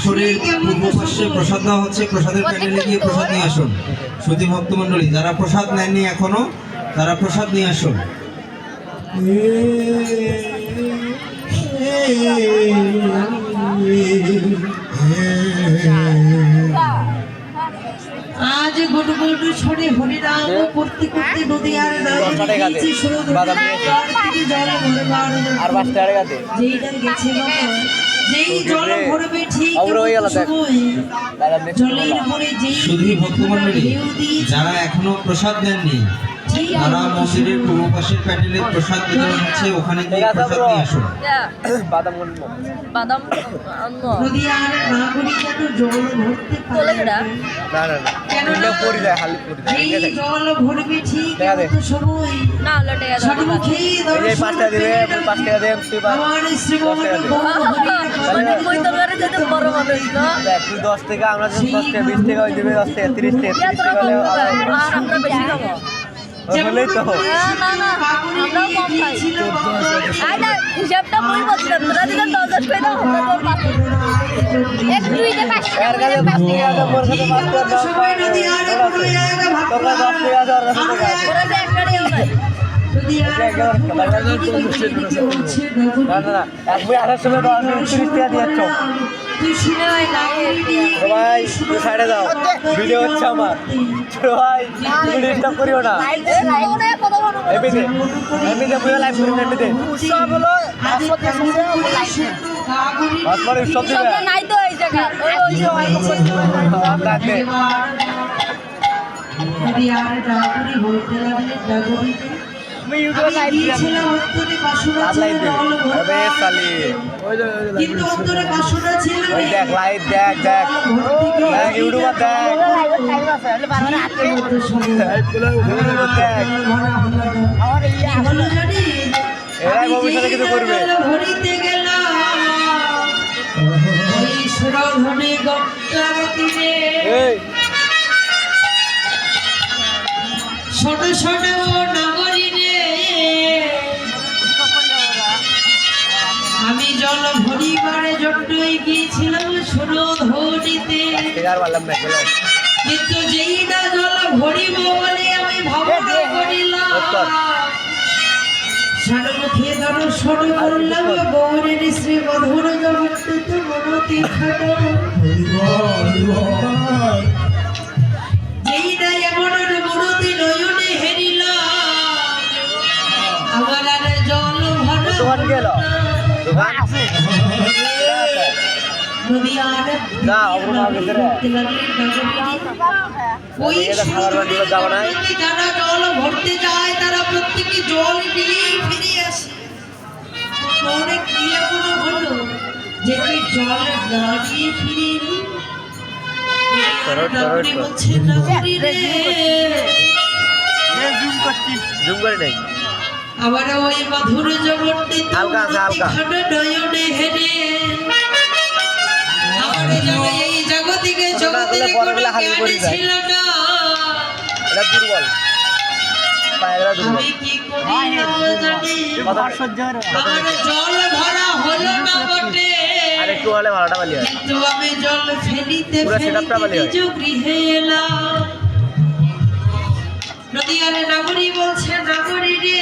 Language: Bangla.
আসরের পূর্ব পাশে প্রসাদ দেওয়া হচ্ছে, প্রসাদের প্যান্ডেলে গিয়ে প্রসাদ নিয়ে আসুন। সুধী ভক্তমণ্ডলী যারা প্রসাদ নেননি এখনো, তারা প্রসাদ নিয়ে আসুন। আজ গুটু গুটু ছড়ে হরিনাম করতে করতে নদী আর যেইটা গেছে বাবা যেই জল ভরবে ঠিক জলের পরে যেই সুধী ভক্তমণ্ডলী যারা এখনো প্রসাদ নেননি, তারা মন্দিরের পূর্ব পাশের প্যান্ডেলে প্রসাদ বিতরণ হচ্ছে, ওখানে গিয়ে প্রসাদ নিয়ে আসুন। নদী আর নাগরিক জল ভরতে পারে যেই জল ভরবে ঠিক সময় সর্বক্ষেত্রে আমার শ্রীমন্ত তুই 10 টাকা, আমরা 10 টাকা 20 টাকা ওই দেবে, 10 টাকা 30 টাকা 30 টাকা হলেই তো হিসাবটা বই বলছিলাম তোরা দিলাম 10 করে দাও আমরা তোর পাশে একটু ইতে পাশে এর কাছে 5 টাকা দাও, মোর কাছে 5 টাকা দাও, সময় নদী আর তোমরা 10 টাকা দাও, ওর কাছে টাকা আছে। ওরা যে একটাও নাই না না না, এক বই 28 টাকা দাও, আমি 30 টাকা দিয়েছ। ভাই তুই সাইডে দাও, ভিডিও হচ্ছে আমার। ভাই তুমি ডিস্টার্ব করিও না, এমনিতে এমনিতে বই লাইভ করি, এমনিতে সব হলো আসতে আসলে সব দিবে নাই তো এই জায়গা ওই আমরা দে নদী আর ডাগরি হইতে লাগলে ডাগরিতে আমি ইউটিউবে লাইভ দিলাম, ছিলাম অন্তরে বাসনা লাইভ ছিল দে। জল আবে সালি কিন্তু অন্তরে বাসনা ছিল ওই দেখ লাইভ, দেখ দেখ দেখ ইউটিউবার দেখ দেখ, হলো জানি এরাই ভবিষ্যতে কিছু করবে। ভরিতে গেলাম ওই সুরধনে গঙ্গাবতীতে এই ছোট ছোট নগরী রে আমি জল ভরিবারে জন্যই গিয়েছিলাম সুরধনিতে, আর বললাম না চলো কিন্তু যেই না জল ভরিব বলে আমি ভাবনা করিলাম সারমুখে দর্শন করলাম গৌরের শ্রী মধুর জগতে তো মনতি খাটো যেই না এমন মনতি নয়নে হেরিলাম আমার আর জল দোকান গেল, দোকান আছে নদী আর না অবরমা ভিতরে ওই এটা খাবার বাড়িতে যাবো না। যারা জল ভরতে যায় তারা প্রত্যেকে জল নিয়ে ফিরে আসে। তোরে কি এমন হলো যে তুই জল না নিয়ে ফিরে এলি? নাগরী বলছে, নাগরী রে, জুম করে নেই আমার ওই মধুর জগতে হালকা আছে, হালকা। নয়নে হেরে আমার এই জগতিকে জগতের কোনো জ্ঞান ছিল না। এটা দুর্বল পায়রা দুর্বল আমি কি করি না জানি আমার জল ভরা হলো না বটে, আর একটু হলে ভালোটা পালি হয়। কিন্তু আমি জল ফেলিতে পুরো setup-টা ফেলিতে ভালো হয়। নিজ গৃহে এলাম। নদী আর নাগরী বলছে, নাগরী রে